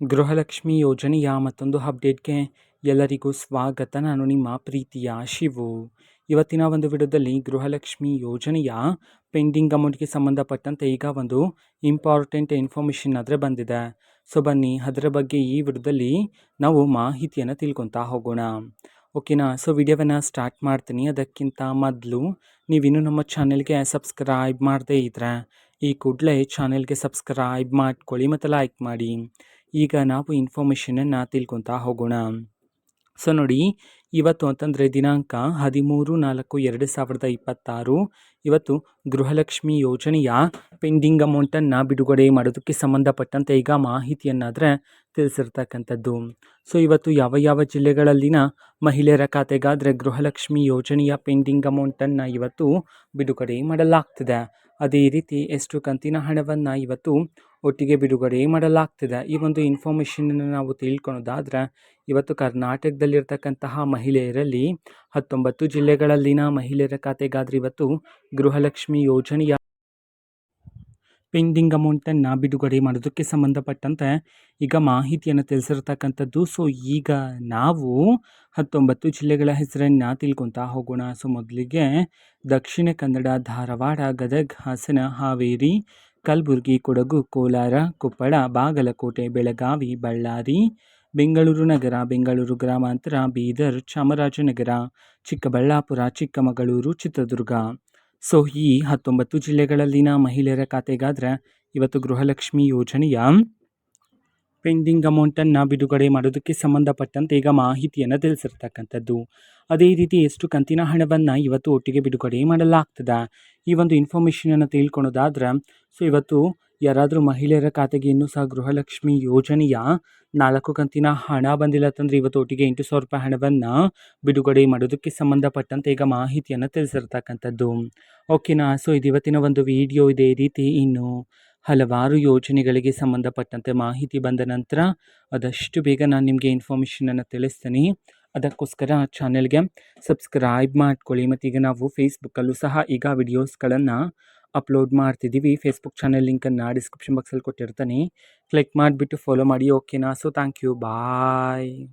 ಗೃಹಲಕ್ಷ್ಮಿ ಯೋಜನೆಯ ಮತ್ತೊಂದು ಅಪ್ಡೇಟ್‌ಗೆ ಎಲ್ಲರಿಗೂ ಸ್ವಾಗತ. ನಾನು ನಿಮ್ಮ ಪ್ರೀತಿಯ ಶಿವು. ಇವತ್ತಿನ ಒಂದು ವಿಡಿಯೋದಲ್ಲಿ ಗೃಹಲಕ್ಷ್ಮಿ ಯೋಜನೆಯ ಪೆಂಡಿಂಗ್ ಅಮೌಂಟ್‌ಗೆ ಸಂಬಂಧಪಟ್ಟಂತೆ ಈಗ ಒಂದು ಇಂಪಾರ್ಟೆಂಟ್ ಇನ್ಫಾರ್ಮೇಷನ್ ಬಂದಿದೆ. ಸೊ ಬನ್ನಿ ಅದರ ಬಗ್ಗೆ ಈ ವಿಡಿಯೋದಲ್ಲಿ ನಾವು ಮಾಹಿತಿಯನ್ನು ತಿಳ್ಕೊತಾ ಹೋಗೋಣ. ಓಕೆನಾ. ಸೊ ವಿಡಿಯೋವನ್ನು ಸ್ಟಾರ್ಟ್ ಮಾಡ್ತೀನಿ. ಅದಕ್ಕಿಂತ ಮೊದಲು ನೀವಿನ್ನೂ ನಮ್ಮ ಚಾನೆಲ್ಗೆ ಸಬ್ಸ್ಕ್ರೈಬ್ ಮಾಡದೇ ಇದ್ದರೆ ಈ ಕೂಡಲೇ ಚಾನೆಲ್ಗೆ ಸಬ್ಸ್ಕ್ರೈಬ್ ಮಾಡ್ಕೊಳ್ಳಿ ಮತ್ತು ಲೈಕ್ ಮಾಡಿ. ಈಗ ನಾವು ಇನ್ಫಾರ್ಮೇಷನನ್ನು ತಿಳ್ಕೊತಾ ಹೋಗೋಣ. ಸೊ ನೋಡಿ, ಇವತ್ತು ಅಂತಂದರೆ ದಿನಾಂಕ 13/4/2026 ಇವತ್ತು ಗೃಹಲಕ್ಷ್ಮಿ ಯೋಜನೆಯ ಪೆಂಡಿಂಗ್ ಅಮೌಂಟನ್ನು ಬಿಡುಗಡೆ ಮಾಡೋದಕ್ಕೆ ಸಂಬಂಧಪಟ್ಟಂತೆ ಈಗ ಮಾಹಿತಿಯನ್ನಾದರೆ ತಿಳಿಸಿರ್ತಕ್ಕಂಥದ್ದು. ಸೊ ಇವತ್ತು ಯಾವ ಜಿಲ್ಲೆಗಳಲ್ಲಿನ ಮಹಿಳೆಯರ ಖಾತೆಗಾದರೆ ಗೃಹಲಕ್ಷ್ಮಿ ಯೋಜನೆಯ ಪೆಂಡಿಂಗ್ ಅಮೌಂಟನ್ನು ಇವತ್ತು ಬಿಡುಗಡೆ ಮಾಡಲಾಗ್ತಿದೆ. ಅದೇ ರೀತಿ ಎಷ್ಟು ಕಂತಿನ ಹಣವನ್ನು ಇವತ್ತು ಒಟ್ಟಿಗೆ ಬಿಡುಗಡೆ ಮಾಡಲಾಗ್ತಿದೆ. ಈ ಒಂದು ಇನ್ಫಾರ್ಮೇಷನನ್ನು ನಾವು ತಿಳ್ಕೊಳೋದಾದರೆ ಇವತ್ತು ಕರ್ನಾಟಕದಲ್ಲಿರ್ತಕ್ಕಂತಹ ಮಹಿಳೆಯರಲ್ಲಿ 19 ಜಿಲ್ಲೆಗಳಲ್ಲಿನ ಮಹಿಳೆಯರ ಖಾತೆಗಾದರೆ ಇವತ್ತು ಗೃಹಲಕ್ಷ್ಮಿ ಯೋಜನೆಯ ಪೆಂಡಿಂಗ್ ಅಮೌಂಟನ್ನು ಬಿಡುಗಡೆ ಮಾಡೋದಕ್ಕೆ ಸಂಬಂಧಪಟ್ಟಂತೆ ಈಗ ಮಾಹಿತಿಯನ್ನು ತಿಳಿಸಿರ್ತಕ್ಕಂಥದ್ದು. ಸೊ ಈಗ ನಾವು 19 ಜಿಲ್ಲೆಗಳ ಹೆಸರನ್ನು ತಿಳ್ಕೊತಾ ಹೋಗೋಣ. ಸೊ ಮೊದಲಿಗೆ ದಕ್ಷಿಣ ಕನ್ನಡ, ಧಾರವಾಡ, ಗದಗ, ಹಾಸನ, ಹಾವೇರಿ, ಕಲಬುರಗಿ, ಕೊಡಗು, ಕೋಲಾರ, ಕೊಪ್ಪಳ, ಬಾಗಲಕೋಟೆ, ಬೆಳಗಾವಿ, ಬಳ್ಳಾರಿ, ಬೆಂಗಳೂರು ನಗರ, ಬೆಂಗಳೂರು ಗ್ರಾಮಾಂತರ, ಬೀದರ್, ಚಾಮರಾಜನಗರ, ಚಿಕ್ಕಬಳ್ಳಾಪುರ, ಚಿಕ್ಕಮಗಳೂರು, ಚಿತ್ರದುರ್ಗ. ಸೊ ಈ 19 ಜಿಲ್ಲೆಗಳಲ್ಲಿನ ಮಹಿಳೆಯರ ಖಾತೆಗಾದರೆ ಇವತ್ತು ಗೃಹಲಕ್ಷ್ಮಿ ಯೋಜನೆಯ ಪೆಂಡಿಂಗ್ ಅಮೌಂಟನ್ನು ಬಿಡುಗಡೆ ಮಾಡೋದಕ್ಕೆ ಸಂಬಂಧಪಟ್ಟಂತೆ ಈಗ ಮಾಹಿತಿಯನ್ನು ತಿಳಿಸಿರ್ತಕ್ಕಂಥದ್ದು. ಅದೇ ರೀತಿ ಎಷ್ಟು ಕಂತಿನ ಹಣವನ್ನು ಇವತ್ತು ಒಟ್ಟಿಗೆ ಬಿಡುಗಡೆ ಮಾಡಲಾಗ್ತದೆ. ಈ ಒಂದು ಇನ್ಫಾರ್ಮೇಷನನ್ನು ತಿಳ್ಕೊಳೋದಾದ್ರೆ ಸೊ ಇವತ್ತು ಯಾರಾದರೂ ಮಹಿಳೆಯರ ಖಾತೆಗೆ ಇನ್ನೂ ಸಹ ಗೃಹಲಕ್ಷ್ಮಿ ಯೋಜನೆಯ 4 ಕಂತಿನ ಹಣ ಬಂದಿಲ್ಲ ಅಂತಂದರೆ ಇವತ್ತು ಒಟ್ಟಿಗೆ 8,000 ರೂಪಾಯಿ ಹಣವನ್ನು ಬಿಡುಗಡೆ ಮಾಡೋದಕ್ಕೆ ಸಂಬಂಧಪಟ್ಟಂತೆ ಈಗ ಮಾಹಿತಿಯನ್ನು ತಿಳಿಸಿರ್ತಕ್ಕಂಥದ್ದು. ಓಕೆನಾ. ಸೊ ಇದು ಇವತ್ತಿನ ಒಂದು ವಿಡಿಯೋ. ಇದೇ ರೀತಿ ಇನ್ನು ಹಲವಾರು ಯೋಜನೆಗಳಿಗೆ ಸಂಬಂಧಪಟ್ಟಂತೆ ಮಾಹಿತಿ ಬಂದ ನಂತರ ಆದಷ್ಟು ಬೇಗ ನಾನು ನಿಮಗೆ ಇನ್ಫಾರ್ಮೇಷನನ್ನು ತಿಳಿಸ್ತೀನಿ. ಅದಕ್ಕೋಸ್ಕರ ಚಾನೆಲ್ಗೆ ಸಬ್ಸ್ಕ್ರೈಬ್ ಮಾಡ್ಕೊಳ್ಳಿ. ಮತ್ತು ಈಗ ನಾವು ಫೇಸ್ಬುಕ್ಕಲ್ಲೂ ಸಹ ಈಗ ವಿಡಿಯೋಸ್ಗಳನ್ನು ಅಪ್ಲೋಡ್ ಮಾಡ್ತಿದ್ದೀವಿ. ಫೇಸ್ಬುಕ್ ಚಾನೆಲ್ ಲಿಂಕನ್ನು ಡಿಸ್ಕ್ರಿಪ್ಷನ್ ಬಾಕ್ಸಲ್ಲಿ ಕೊಟ್ಟಿರ್ತೀನಿ. ಕ್ಲಿಕ್ ಮಾಡಿಬಿಟ್ಟು ಫಾಲೋ ಮಾಡಿ. ಓಕೆನಾ. So thank you. ಬಾಯ್.